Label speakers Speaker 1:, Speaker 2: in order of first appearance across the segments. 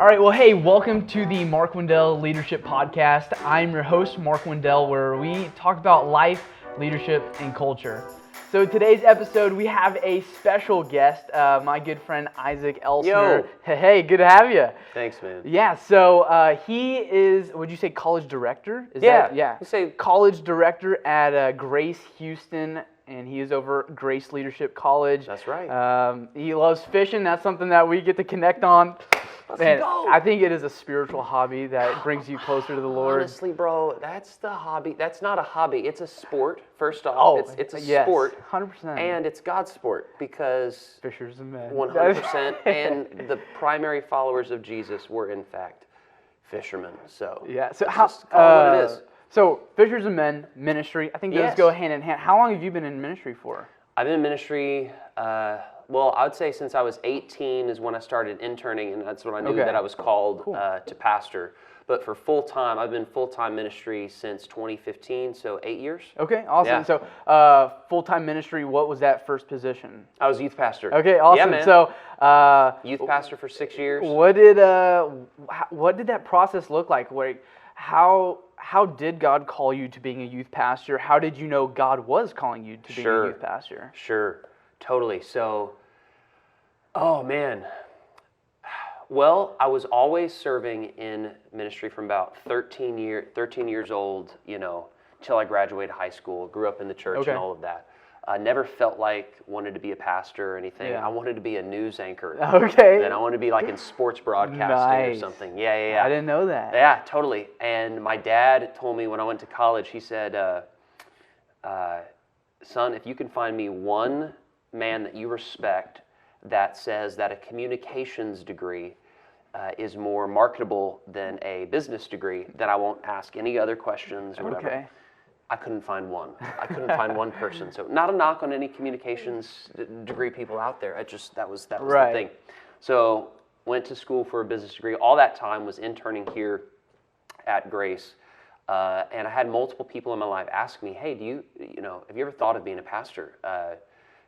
Speaker 1: All right, well, hey, welcome to the Mark Wendell Leadership Podcast. I'm your host, Mark Wendell, where we talk about life, leadership, and culture. So today's episode, we have a special guest, my good friend Isaac Elsner.
Speaker 2: Yo.
Speaker 1: Hey, good to have you.
Speaker 2: Thanks, man.
Speaker 1: Yeah, so he is, would you say college director?
Speaker 2: Yeah.
Speaker 1: Yeah.
Speaker 2: You say
Speaker 1: College director at Grace Houston, and he is over Grace Leadership College.
Speaker 2: That's right.
Speaker 1: He loves fishing. That's something that we get to connect on.
Speaker 2: Let's
Speaker 1: Man,
Speaker 2: go.
Speaker 1: I think it is a spiritual hobby that brings you closer to the Lord.
Speaker 2: Honestly, bro, that's the hobby. That's not a hobby. It's a sport, first off.
Speaker 1: Oh,
Speaker 2: it's a
Speaker 1: yes,
Speaker 2: sport.
Speaker 1: 100%.
Speaker 2: And it's God's sport because
Speaker 1: Fishers and men.
Speaker 2: 100%. And the primary followers of Jesus were, in fact, fishermen. So,
Speaker 1: Yeah. So
Speaker 2: let's
Speaker 1: how?
Speaker 2: just call it what it is.
Speaker 1: So Fishers and Men ministry. I think those
Speaker 2: Yes.
Speaker 1: go hand in hand. How long have you been in ministry for?
Speaker 2: I've been in ministry, well, I would say since I was 18 is when I started interning, and that's when I knew that I was called to pastor. But for full-time, I've been full-time ministry since 2015, so 8 years.
Speaker 1: Okay, awesome.
Speaker 2: Yeah.
Speaker 1: So full-time ministry, what was that first position?
Speaker 2: I was youth pastor.
Speaker 1: Okay, awesome.
Speaker 2: Yeah, man.
Speaker 1: So
Speaker 2: Youth pastor for 6 years.
Speaker 1: what did that process look like? How did God call you to being a youth pastor? How did you know God was calling you to being a youth pastor?
Speaker 2: Sure, totally. So, oh man. Well, I was always serving in ministry from about 13 years old, till I graduated high school, grew up in the church and all of that. I never felt like wanted to be a pastor or anything.
Speaker 1: Yeah.
Speaker 2: I wanted to be a news anchor.
Speaker 1: Okay.
Speaker 2: And I wanted to be like in sports broadcasting or something. Yeah.
Speaker 1: I didn't know that.
Speaker 2: Yeah, totally. And my dad told me when I went to college, he said, son, if you can find me one man that you respect that says that a communications degree is more marketable than a business degree, then I won't ask any other questions or whatever.
Speaker 1: Okay.
Speaker 2: I couldn't find one. I couldn't find one person. So not a knock on any communications degree people out there. That was the thing. So went to school for a business degree. All that time was interning here at Grace. And I had multiple people in my life ask me, hey, have you ever thought of being a pastor?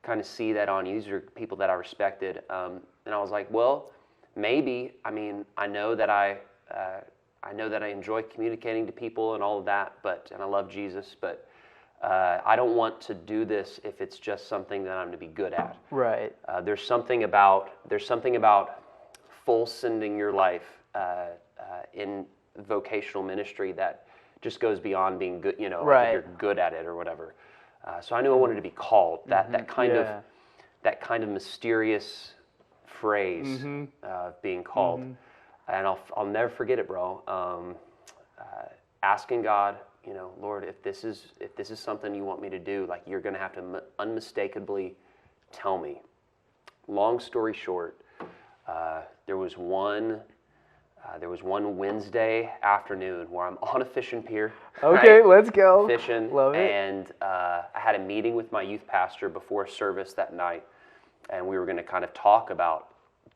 Speaker 2: Kind of see that on you. These are people that I respected. And I was like, well, maybe. I mean, I know that I enjoy communicating to people and all of that, and I love Jesus, but I don't want to do this if it's just something that I'm to be good at.
Speaker 1: Right.
Speaker 2: There's something about full sending your life in vocational ministry that just goes beyond being good, like if you're good at it or whatever. So I knew I wanted to be called. That kind of mysterious phrase being called. And I'll never forget it, bro. Asking God, Lord, if this is something you want me to do, like you're going to have to unmistakably tell me. Long story short, there was one Wednesday afternoon where I'm on a fishing pier.
Speaker 1: Okay,
Speaker 2: right?
Speaker 1: let's go.
Speaker 2: Fishing.
Speaker 1: Love it.
Speaker 2: And I had a meeting with my youth pastor before service that night, and we were going to kind of talk about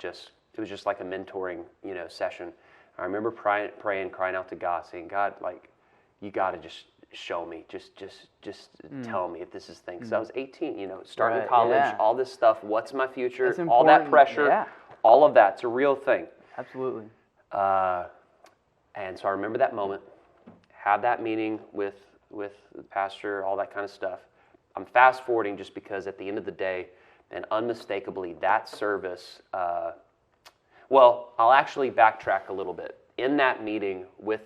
Speaker 2: it was just like a mentoring, session. I remember praying, crying out to God, saying, God, like, you got to just show me, just tell me if this is thing. Because I was 18, starting college, all this stuff. What's my future? All that pressure, all of that. It's a real thing.
Speaker 1: Absolutely.
Speaker 2: And so I remember that moment, had that meeting with the pastor, all that kind of stuff. I'm fast forwarding just because at the end of the day, and unmistakably, that service. Well, I'll actually backtrack a little bit. In that meeting with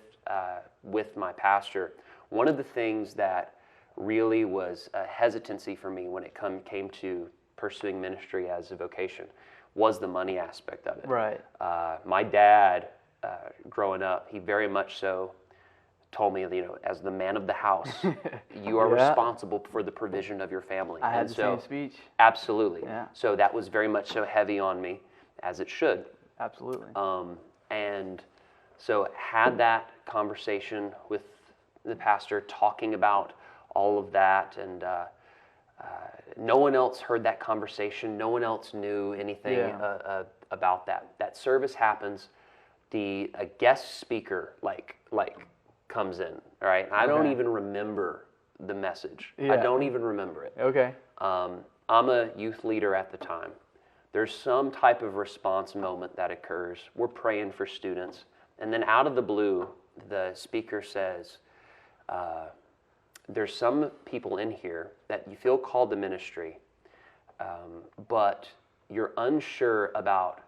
Speaker 2: my pastor, one of the things that really was a hesitancy for me when it came to pursuing ministry as a vocation was the money aspect of it.
Speaker 1: Right.
Speaker 2: My dad, growing up, he very much so told me, as the man of the house, you are responsible for the provision of your family.
Speaker 1: I had the same speech.
Speaker 2: Absolutely.
Speaker 1: Yeah.
Speaker 2: So that was very much so heavy on me, as it should.
Speaker 1: Absolutely.
Speaker 2: And so had that conversation with the pastor, talking about all of that, and no one else heard that conversation. No one else knew anything about that. That service happens. A guest speaker comes in, all right? I don't even remember the message. I don't even remember it.
Speaker 1: Okay.
Speaker 2: I'm a youth leader at the time. there's some type of response moment that occurs. We're praying for students. And then out of the blue, the speaker says, there's some people in here that you feel called to ministry, but you're unsure about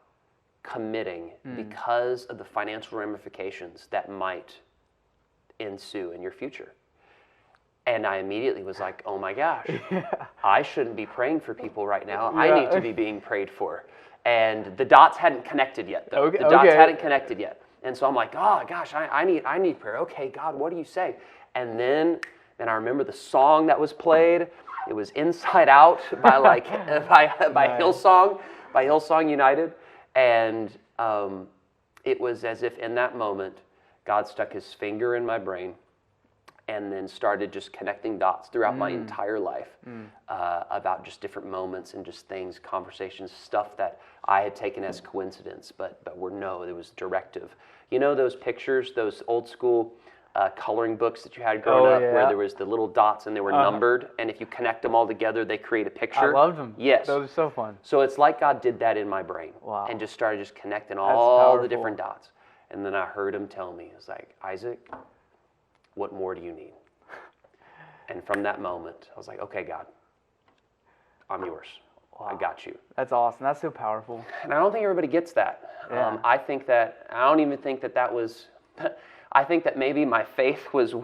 Speaker 2: committing because of the financial ramifications that might ensue in your future. And I immediately was like, oh my gosh, I shouldn't be praying for people right now. I need to be being prayed for. And the dots hadn't connected yet, though. The dots hadn't connected yet. And so I'm like, oh gosh, I need prayer. Okay, God, what do you say? And then I remember the song that was played. It was Inside Out by by Hillsong United. And it was as if in that moment, God stuck his finger in my brain and then started just connecting dots throughout my entire life about just different moments and just things, conversations, stuff that I had taken as coincidence, but it was directive. You know those pictures, those old school coloring books that you had growing up where there was the little dots and they were numbered, and if you connect them all together, they create a picture?
Speaker 1: I loved them.
Speaker 2: Yes.
Speaker 1: Those are so fun.
Speaker 2: So it's like God did that in my brain and just started just connecting all the different dots. And then I heard him tell me, it's like, Isaac, what more do you need? And from that moment, I was like, okay, God, I'm yours. Wow. I got you.
Speaker 1: That's awesome. That's so powerful.
Speaker 2: And I don't think everybody gets that.
Speaker 1: Yeah.
Speaker 2: I don't even think that was, I think that maybe my faith was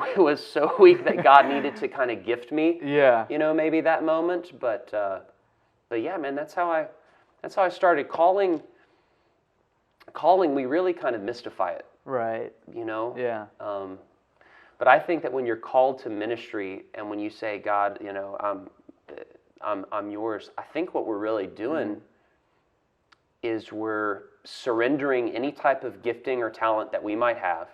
Speaker 2: so weak that God needed to kind of gift me, maybe that moment. But yeah, man, that's how I started calling, we really kind of mystify it.
Speaker 1: Right.
Speaker 2: Yeah. But I think that when you're called to ministry and when you say, God, I'm yours, I think what we're really doing is we're surrendering any type of gifting or talent that we might have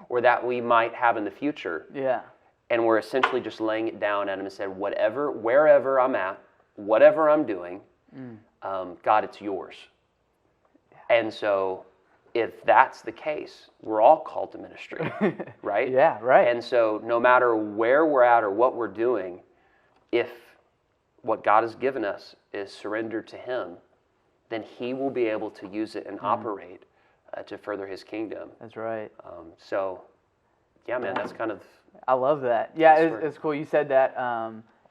Speaker 2: or that we might have in the future.
Speaker 1: Yeah.
Speaker 2: And we're essentially just laying it down at him and said, wherever I'm at, whatever I'm doing, God, it's yours. Yeah. And so if that's the case, we're all called to ministry, right?
Speaker 1: Yeah, right.
Speaker 2: And so no matter where we're at or what we're doing, if what God has given us is surrendered to him, then he will be able to use it and operate to further his kingdom.
Speaker 1: That's right.
Speaker 2: So, yeah, man, that's kind of...
Speaker 1: I love that. Yeah, it's cool. You said that,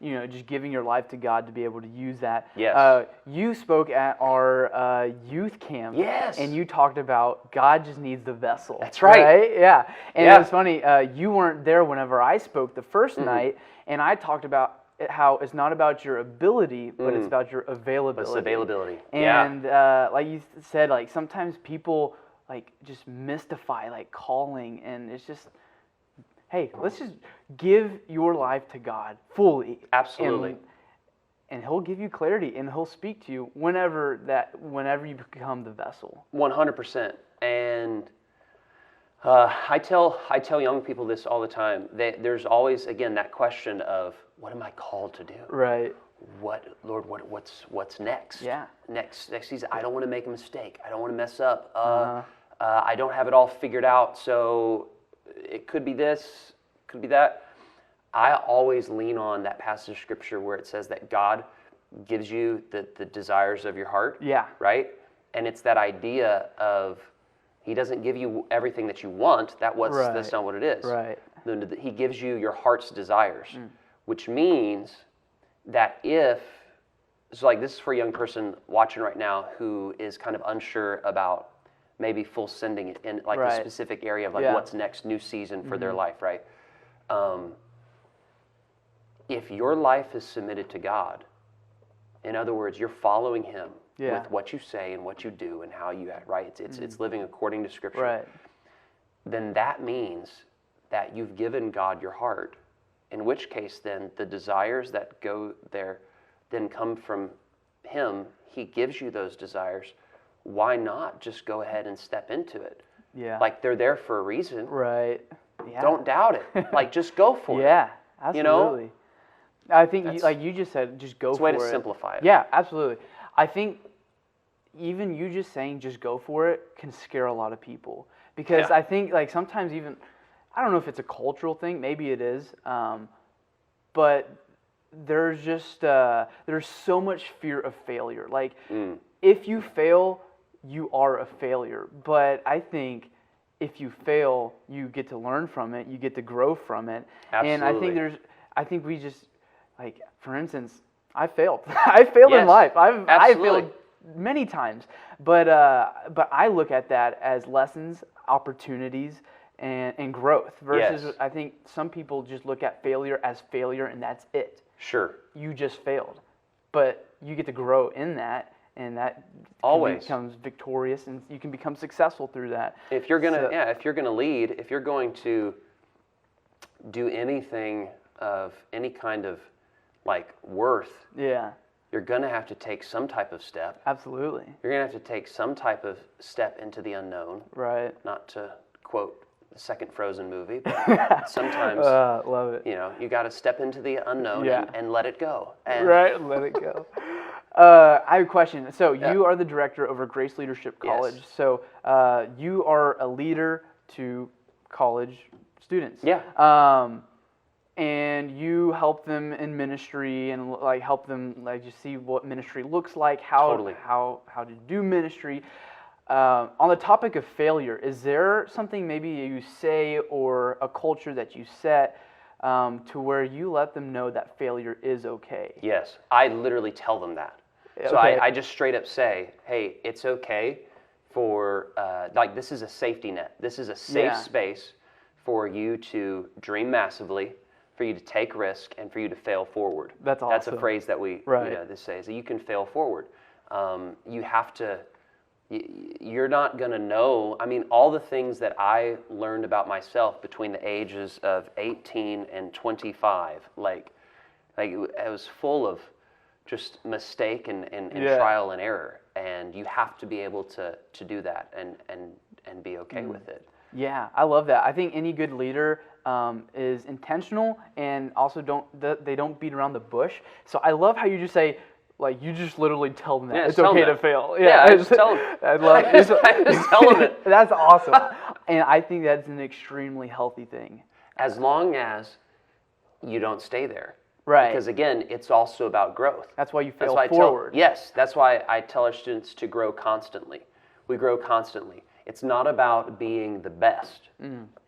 Speaker 1: just giving your life to God to be able to use that.
Speaker 2: Yes.
Speaker 1: You spoke at our youth camp.
Speaker 2: Yes.
Speaker 1: And you talked about God just needs the vessel.
Speaker 2: That's right.
Speaker 1: Yeah. And it was funny. You weren't there whenever I spoke the first night, and I talked about how it's not about your ability, but it's about your availability.
Speaker 2: It's availability.
Speaker 1: And like you said, like sometimes people like just mystify like calling, and it's just, hey, let's just give your life to God fully.
Speaker 2: Absolutely.
Speaker 1: And he'll give you clarity, and he'll speak to you whenever you become the vessel.
Speaker 2: 100%. And I tell young people this all the time. There's always, again, that question of, what am I called to do?
Speaker 1: Right.
Speaker 2: What's next?
Speaker 1: Yeah. Next
Speaker 2: season, I don't want to make a mistake. I don't want to mess up. I don't have it all figured out, so it could be this, could be that. I always lean on that passage of scripture where it says that God gives you the desires of your heart.
Speaker 1: Yeah.
Speaker 2: Right? And it's that idea of he doesn't give you everything that you want. That's not what it is.
Speaker 1: Right.
Speaker 2: He gives you your heart's desires, which means that this is for a young person watching right now who is kind of unsure about maybe full sending it in like a specific area of what's next, new season for their life, right? If your life is submitted to God, in other words, you're following him with what you say and what you do and how you act, right? It's living according to scripture.
Speaker 1: Right.
Speaker 2: Then that means that you've given God your heart, in which case then the desires that go there then come from him. He gives you those desires. Why not just go ahead and step into it?
Speaker 1: Yeah.
Speaker 2: Like they're there for a reason.
Speaker 1: Right. Yeah.
Speaker 2: Don't doubt it. Like just go for it.
Speaker 1: Yeah, absolutely. I think like you just said, just go for it.
Speaker 2: It's a way to simplify it.
Speaker 1: Yeah, absolutely. I think even you just saying just go for it can scare a lot of people. Because I think like sometimes even, I don't know if it's a cultural thing, maybe it is, but there's just, there's so much fear of failure. Like, if you fail, you are a failure. But I think if you fail, you get to learn from it. You get to grow from it.
Speaker 2: Absolutely.
Speaker 1: And I think we just, like, for instance, I failed. I failed in life. I failed many times. But I look at that as lessons, opportunities, and growth. Versus, I think some people just look at failure as failure, and that's it.
Speaker 2: Sure.
Speaker 1: You just failed. But you get to grow in that, and that becomes victorious, and you can become successful through that.
Speaker 2: If you're gonna, if you're gonna lead, if you're going to do anything of any kind of like worth, you're gonna have to take some type of step.
Speaker 1: Absolutely.
Speaker 2: You're gonna have to take some type of step into the unknown.
Speaker 1: Right.
Speaker 2: Not to quote the second Frozen movie, but sometimes,
Speaker 1: love it.
Speaker 2: You know, you got to step into the unknown and let it go. And
Speaker 1: let it go. I have a question. So you are the director over Grace Leadership College.
Speaker 2: Yes.
Speaker 1: So you are a leader to college students.
Speaker 2: Yeah.
Speaker 1: And you help them in ministry and like help them like just see what ministry looks like, how to do ministry. On the topic of failure, is there something maybe you say or a culture that you set to where you let them know that failure is okay?
Speaker 2: Yes, I literally tell them that. So I just straight up say, hey, it's okay for, like, this is a safety net. This is a safe space for you to dream massively, for you to take risk, and for you to fail forward.
Speaker 1: That's awesome.
Speaker 2: That's a phrase that we this says, that you can fail forward. You have to, you're not going to know, I mean, all the things that I learned about myself between the ages of 18 and 25, like it was full of just mistake and trial and error, and you have to be able to do that and be okay with it.
Speaker 1: Yeah, I love that. I think any good leader is intentional, and also they don't beat around the bush. So I love how you just say, like, you just literally tell them that it's okay to fail.
Speaker 2: Yeah, I just tell them.
Speaker 1: I love it.
Speaker 2: I just tell them it.
Speaker 1: That's awesome, and I think that's an extremely healthy thing.
Speaker 2: As long as you don't stay there.
Speaker 1: Right.
Speaker 2: Because again, it's also about growth.
Speaker 1: That's why you fail forward.
Speaker 2: That's why I tell our students to grow constantly. We grow constantly. It's not about being the best.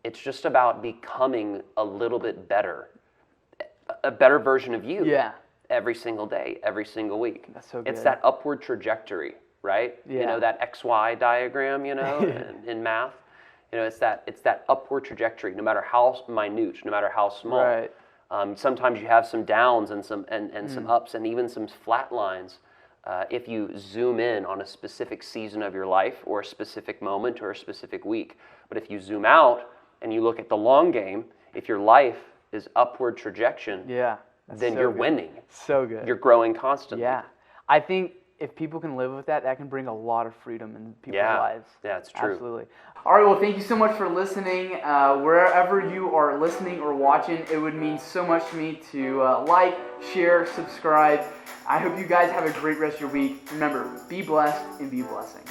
Speaker 2: It's just about becoming a little bit better, a better version of you.
Speaker 1: Yeah.
Speaker 2: Every single day, every single week.
Speaker 1: That's so good.
Speaker 2: It's that upward trajectory, right?
Speaker 1: Yeah.
Speaker 2: You know, that XY diagram, you know, in math. You know, it's that upward trajectory, no matter how minute, no matter how small.
Speaker 1: Right.
Speaker 2: Sometimes you have some downs and some ups and even some flat lines. If you zoom in on a specific season of your life or a specific moment or a specific week. But if you zoom out and you look at the long game, if your life is upward trajectation, then you're winning.
Speaker 1: So good.
Speaker 2: You're growing constantly.
Speaker 1: Yeah. I think if people can live with that, that can bring a lot of freedom in people's lives.
Speaker 2: Yeah, it's true.
Speaker 1: Absolutely. All right, well, thank you so much for listening. Wherever you are listening or watching, it would mean so much to me to like, share, subscribe. I hope you guys have a great rest of your week. Remember, be blessed and be a blessing.